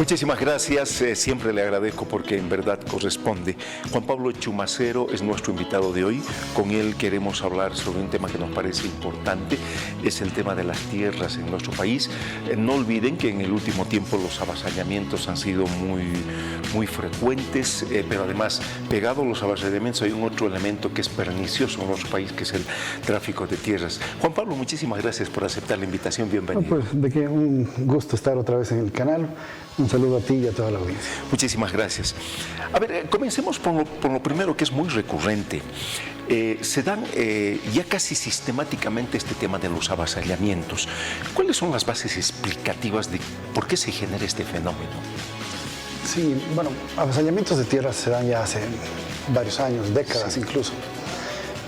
Muchísimas gracias, siempre le agradezco porque en verdad corresponde. Juan Pablo Chumacero es nuestro invitado de hoy. Con él queremos hablar sobre un tema que nos parece importante, es el tema de las tierras en nuestro país. No olviden que en el último tiempo los avasallamientos han sido muy frecuentes, pero además, pegado a los avasallamientos hay un otro elemento que es pernicioso en nuestro país, que es el tráfico de tierras. Juan Pablo, muchísimas gracias por aceptar la invitación, bienvenido. Pues de que un gusto estar otra vez en el canal. Un saludo a ti y a toda la audiencia. Muchísimas gracias. A ver, comencemos por lo primero, que es muy recurrente. Se dan ya casi sistemáticamente este tema de los avasallamientos. ¿Cuáles son las bases explicativas de por qué se genera este fenómeno? Sí, bueno, avasallamientos de tierras se dan ya hace varios años, décadas incluso.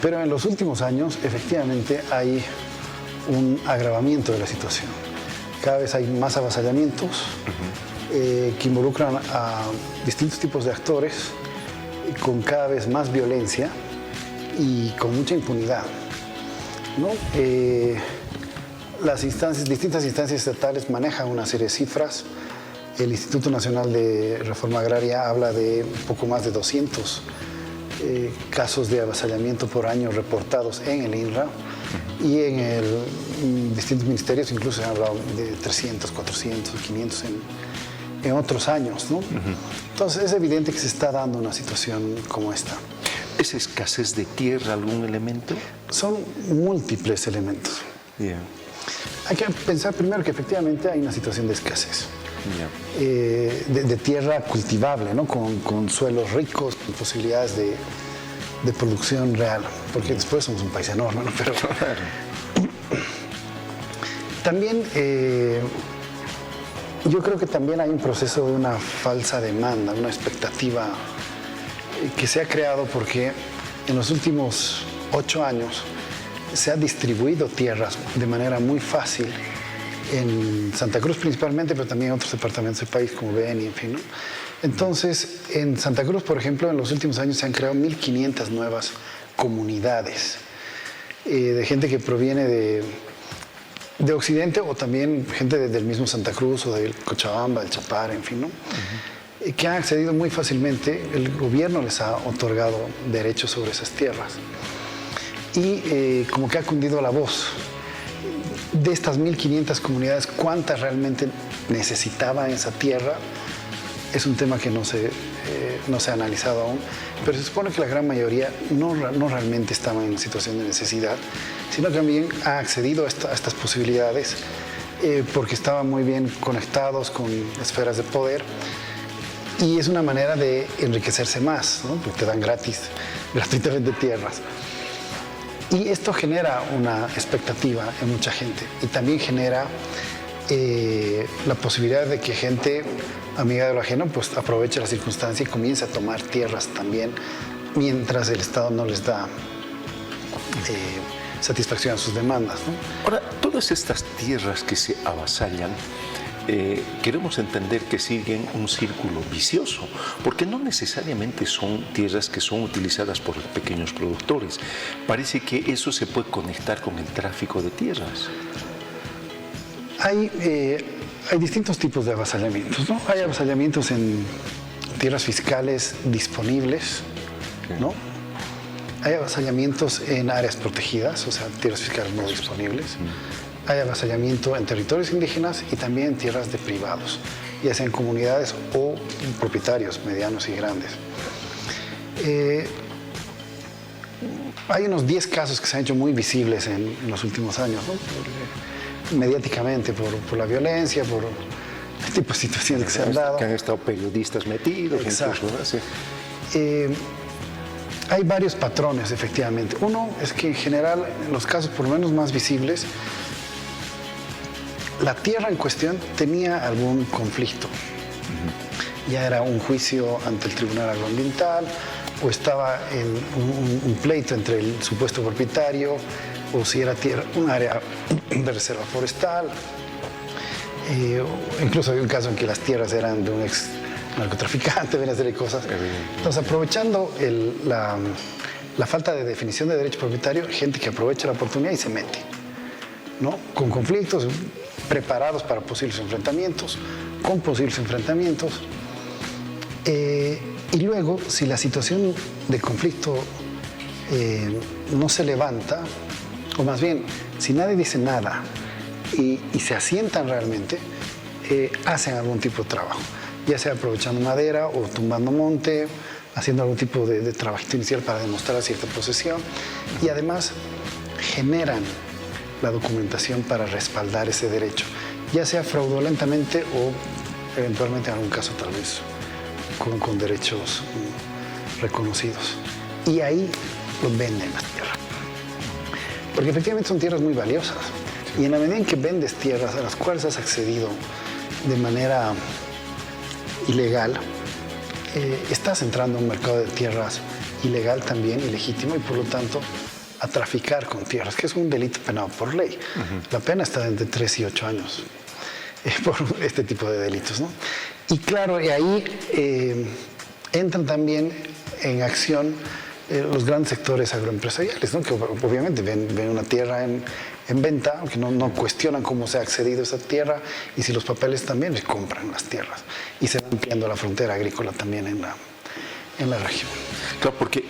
Pero en los últimos años, efectivamente, hay un agravamiento de la situación. Cada vez hay más avasallamientos que involucran a distintos tipos de actores con cada vez más violencia y con mucha impunidad, ¿no? Distintas instancias estatales manejan una serie de cifras. El Instituto Nacional de Reforma Agraria habla de un poco más de 200 casos de avasallamiento por año reportados en el INRA, y en distintos ministerios incluso se han hablado de 300, 400, 500 en otros años, ¿no? Entonces es evidente que se está dando una situación como esta. ¿Es escasez de tierra algún elemento? Son múltiples elementos. Hay que pensar primero que efectivamente hay una situación de escasez. De tierra cultivable, ¿no? Con suelos ricos, con posibilidades de producción real, porque después somos un país enorme, ¿no? Pero también yo creo que también hay un proceso de una falsa demanda, una expectativa que se ha creado porque en los últimos 8 años se ha distribuido tierras de manera muy fácil en Santa Cruz principalmente, pero también en otros departamentos del país como Beni, en fin, ¿no? Entonces, en Santa Cruz, por ejemplo, en los últimos años se han creado 1.500 nuevas comunidades de gente que proviene de Occidente o también gente del mismo Santa Cruz o del Cochabamba, del Chapar, en fin, ¿no? Que han accedido muy fácilmente. El gobierno les ha otorgado derechos sobre esas tierras y como que ha cundido la voz. De estas 1.500 comunidades, ¿cuántas realmente necesitaban esa tierra? Es un tema que no se ha analizado aún, pero se supone que la gran mayoría no realmente estaba en situación de necesidad, sino que también ha accedido a estas posibilidades porque estaban muy bien conectados con esferas de poder, y es una manera de enriquecerse más, ¿no? Porque te dan gratuitamente tierras. Y esto genera una expectativa en mucha gente y también genera la posibilidad de que gente amiga de lo ajeno pues aproveche la circunstancia y comience a tomar tierras también mientras el Estado no les da satisfacción a sus demandas, ¿no? Ahora, todas estas tierras que se avasallan, queremos entender que siguen un círculo vicioso, porque no necesariamente son tierras que son utilizadas por los pequeños productores. Parece que eso se puede conectar con el tráfico de tierras. Hay distintos tipos de avasallamientos, ¿no? Hay avasallamientos en tierras fiscales disponibles, ¿no? Hay avasallamientos en áreas protegidas, o sea, tierras fiscales no disponibles. Hay avasallamiento en territorios indígenas y también en tierras de privados, ya sean comunidades o propietarios medianos y grandes. Hay unos 10 casos que se han hecho muy visibles en los últimos años, ¿no? Mediáticamente, por la violencia, por el tipo de situaciones que se han dado. Que han estado periodistas metidos. Exacto. Incluso, ¿no? Sí. Hay varios patrones, efectivamente. Uno es que en general, en los casos por lo menos más visibles, la tierra en cuestión tenía algún conflicto. Ya era un juicio ante el Tribunal Agroambiental, o estaba en un pleito entre el supuesto propietario, o si era tierra, un área de reserva forestal. Incluso había un caso en que las tierras eran de un ex narcotraficante, ven a hacer cosas. Entonces, aprovechando la falta de definición de derecho propietario, gente que aprovecha la oportunidad y se mete, ¿no? Con conflictos, preparados para posibles enfrentamientos, con posibles enfrentamientos. Y luego, si la situación de conflicto no se levanta, o más bien, si nadie dice nada y se asientan realmente, hacen algún tipo de trabajo, ya sea aprovechando madera o tumbando monte, haciendo algún tipo de trabajito inicial para demostrar cierta posesión, y además generan la documentación para respaldar ese derecho, ya sea fraudulentamente o eventualmente en algún caso tal vez con derechos reconocidos. Y ahí los venden las tierras. Porque efectivamente son tierras muy valiosas. Y en la medida en que vendes tierras a las cuales has accedido de manera ilegal, estás entrando a un mercado de tierras ilegal también, ilegítimo, y por lo tanto a traficar con tierras, que es un delito penado por ley. La pena está entre 3 y 8 años por este tipo de delitos, ¿no? Y claro, y ahí entran también en acción los grandes sectores agroempresariales, ¿no? Que obviamente ven una tierra en venta, aunque no cuestionan cómo se ha accedido a esa tierra, y si los papeles también, les compran las tierras y se va ampliando la frontera agrícola también en la región. Claro, porque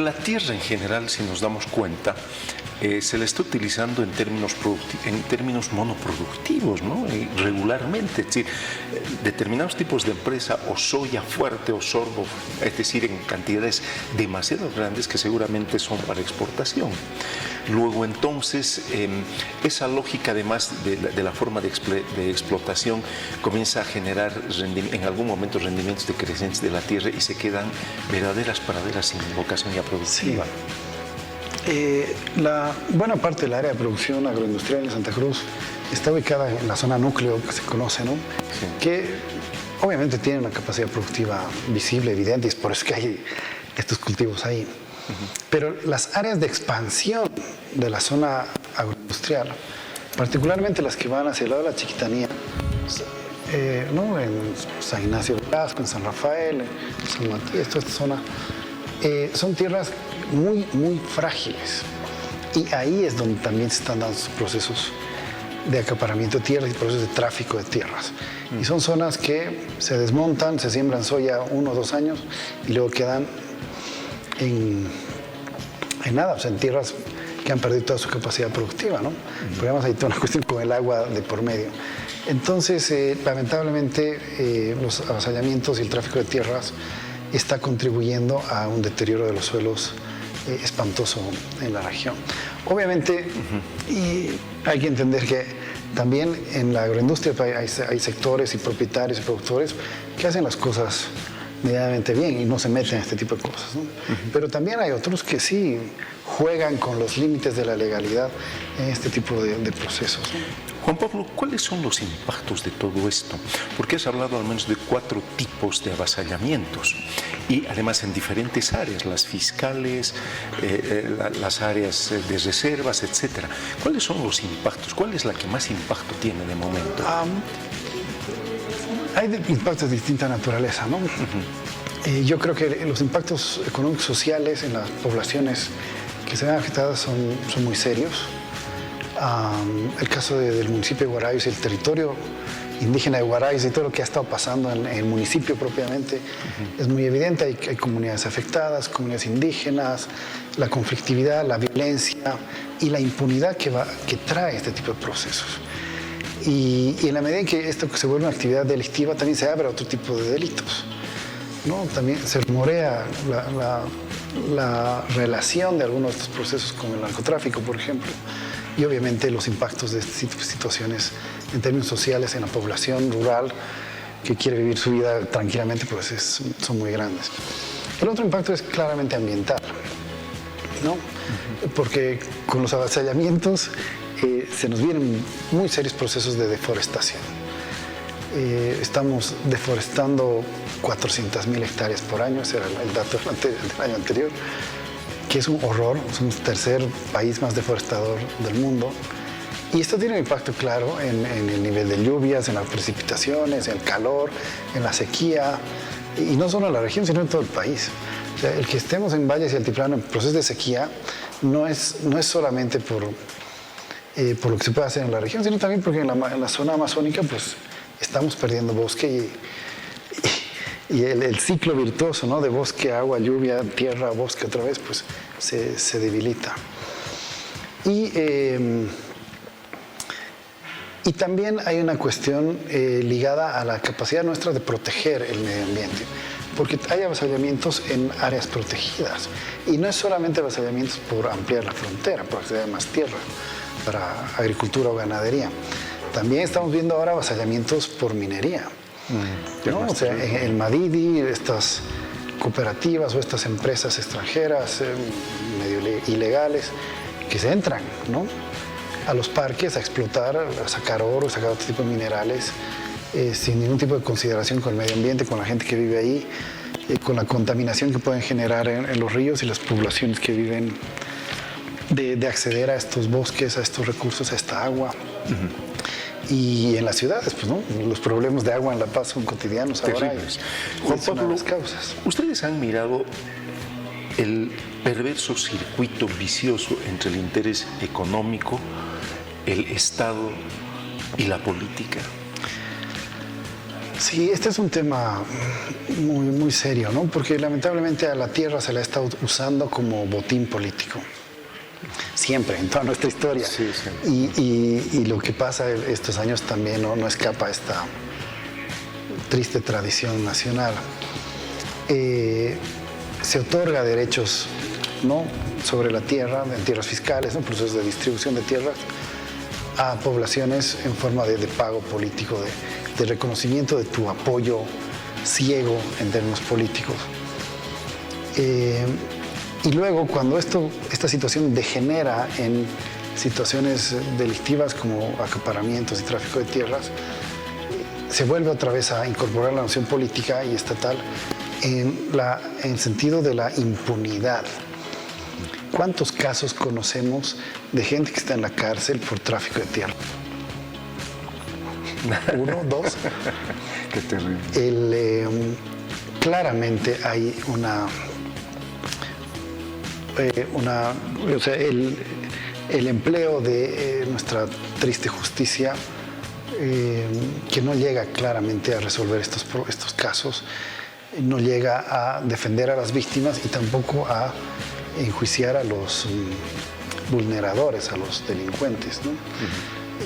la tierra en general, si nos damos cuenta, se la está utilizando en términos monoproductivos, ¿no? Regularmente, es decir, determinados tipos de empresa, o soya fuerte o sorgo, es decir, en cantidades demasiado grandes que seguramente son para exportación. Luego, entonces, esa lógica, además de la forma de explotación, comienza a generar en algún momento rendimientos decrecientes de la tierra y se quedan verdaderas praderas sin vocación ya productiva. Sí. La buena parte del área de producción agroindustrial en Santa Cruz está ubicada en la zona núcleo, que se conoce, ¿no? Sí. Que obviamente tiene una capacidad productiva visible, evidente, y es por eso que hay estos cultivos ahí. Pero las áreas de expansión de la zona agroindustrial, particularmente las que van hacia el lado de la Chiquitanía, ¿no? En San Ignacio de Velasco, en San Rafael, en San Matías, toda esta zona, son tierras muy, muy frágiles. Y ahí es donde también se están dando procesos de acaparamiento de tierras y procesos de tráfico de tierras. Y son zonas que se desmontan, se siembran soya 1 o 2 años y luego quedan en nada, o sea, en tierras que han perdido toda su capacidad productiva, ¿no? Porque además hay toda una cuestión con el agua de por medio. Entonces, lamentablemente, los avasallamientos y el tráfico de tierras está contribuyendo a un deterioro de los suelos espantoso en la región. Obviamente, y hay que entender que también en la agroindustria hay sectores y propietarios y productores que hacen las cosas medianamente bien y no se meten en este tipo de cosas, ¿no? Pero también hay otros que sí juegan con los límites de la legalidad en este tipo de procesos, ¿no? Juan Pablo, ¿cuáles son los impactos de todo esto? Porque has hablado al menos de 4 tipos de avasallamientos y además en diferentes áreas, las fiscales, las áreas de reservas, etcétera. ¿Cuáles son los impactos? ¿Cuál es la que más impacto tiene de momento? Hay impactos de distinta naturaleza, ¿no? Yo creo que los impactos económicos sociales en las poblaciones que se ven afectadas son muy serios. El caso del municipio de Guarayos y el territorio indígena de Guarayos y todo lo que ha estado pasando en el municipio propiamente es muy evidente. Hay comunidades afectadas, comunidades indígenas, la conflictividad, la violencia y la impunidad que trae este tipo de procesos. Y en la medida en que esto se vuelve una actividad delictiva, también se abre a otro tipo de delitos, ¿no? También se rumorea la relación de algunos de estos procesos con el narcotráfico, por ejemplo, y obviamente los impactos de este tipo de situaciones en términos sociales en la población rural que quiere vivir su vida tranquilamente, pues son muy grandes. El otro impacto es claramente ambiental, ¿no? Porque con los avasallamientos se nos vienen muy serios procesos de deforestación. Estamos deforestando 400.000 hectáreas por año, ese era el dato del año anterior, que es un horror. Somos el tercer país más deforestador del mundo. Y esto tiene un impacto claro en el nivel de lluvias, en las precipitaciones, en el calor, en la sequía, y no solo en la región, sino en todo el país. O sea, el que estemos en valles y altiplano en procesos de sequía no es solamente por por lo que se puede hacer en la región, sino también porque en la zona amazónica pues estamos perdiendo bosque y el ciclo virtuoso, ¿no? De bosque, agua, lluvia, tierra, bosque otra vez, pues se debilita. Y también hay una cuestión ligada a la capacidad nuestra de proteger el medio ambiente, porque hay avasallamientos en áreas protegidas. Y no es solamente avasallamientos por ampliar la frontera, por acceder a más tierra para agricultura o ganadería. También estamos viendo ahora avasallamientos por minería. ¿No? O sea, en el Madidi, estas cooperativas o estas empresas extranjeras medio ilegales que se entran, ¿no?, a los parques a explotar, a sacar oro, a sacar otro tipo de minerales, sin ningún tipo de consideración con el medio ambiente, con la gente que vive ahí, con la contaminación que pueden generar en los ríos y las poblaciones que viven de acceder a estos bosques, a estos recursos, a esta agua. Y en las ciudades, pues, ¿no? Los problemas de agua en La Paz son cotidianos ahora. Juan Pablo, las causas. ¿Ustedes han mirado el perverso circuito vicioso entre el interés económico, el Estado y la política? Sí, este es un tema muy, muy serio, ¿no? Porque lamentablemente a la tierra se la ha estado usando como botín político. Siempre, en toda nuestra historia. Sí, sí. Y lo que pasa estos años también no escapa a esta triste tradición nacional. Se otorga derechos, ¿no?, sobre la tierra, en tierras fiscales, ¿no?, procesos de distribución de tierras a poblaciones en forma de pago político, de reconocimiento de tu apoyo ciego en términos políticos. Y luego, cuando esta situación degenera en situaciones delictivas como acaparamientos y tráfico de tierras, se vuelve otra vez a incorporar la noción política y estatal en el sentido de la impunidad. ¿Cuántos casos conocemos de gente que está en la cárcel por tráfico de tierra? ¿Uno? ¿Dos? Qué terrible. Claramente hay o sea, el empleo de nuestra triste justicia que no llega claramente a resolver estos casos, no llega a defender a las víctimas y tampoco a enjuiciar a los vulneradores, a los delincuentes, ¿no?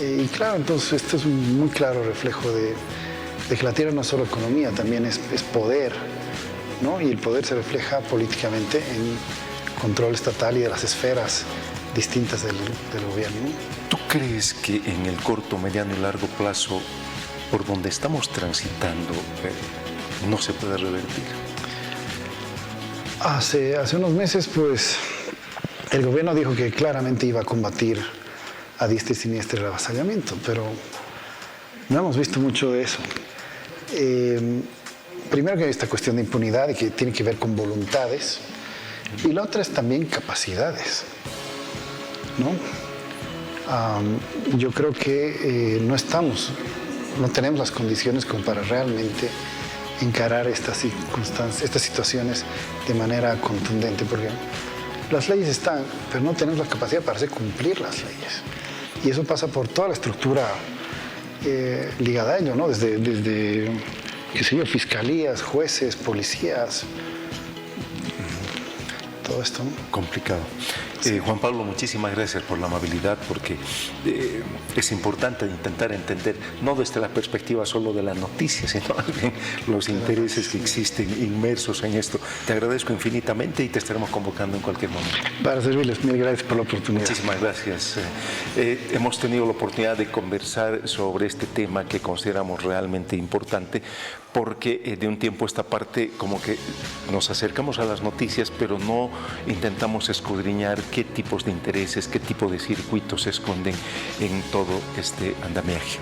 Y claro, entonces esto es un muy claro reflejo de que la tierra no es solo economía, también es poder, ¿no? Y el poder se refleja políticamente en control estatal y de las esferas distintas del gobierno. ¿Tú crees que en el corto, mediano y largo plazo, por donde estamos transitando, no se puede revertir? Hace unos meses, pues, el gobierno dijo que claramente iba a combatir a diestra y siniestra el avasallamiento, pero no hemos visto mucho de eso. Primero que hay esta cuestión de impunidad y que tiene que ver con voluntades, y la otra es también capacidades, ¿no? Yo creo que no tenemos las condiciones como para realmente encarar estas circunstancias, estas situaciones de manera contundente, porque las leyes están, pero no tenemos la capacidad para hacer cumplir las leyes. Y eso pasa por toda la estructura ligada a ello, ¿no? Desde qué sé yo, fiscalías, jueces, policías, todo esto, ¿no? Complicado. Juan Pablo, muchísimas gracias por la amabilidad, porque es importante intentar entender, no desde la perspectiva solo de la noticia, sino también los intereses que existen inmersos en esto. Te agradezco infinitamente y te estaremos convocando en cualquier momento. Para servirles, mil gracias por la oportunidad. Muchísimas gracias. Hemos tenido la oportunidad de conversar sobre este tema que consideramos realmente importante, porque de un tiempo a esta parte como que nos acercamos a las noticias, pero no intentamos escudriñar qué tipos de intereses, qué tipo de circuitos se esconden en todo este andamiaje.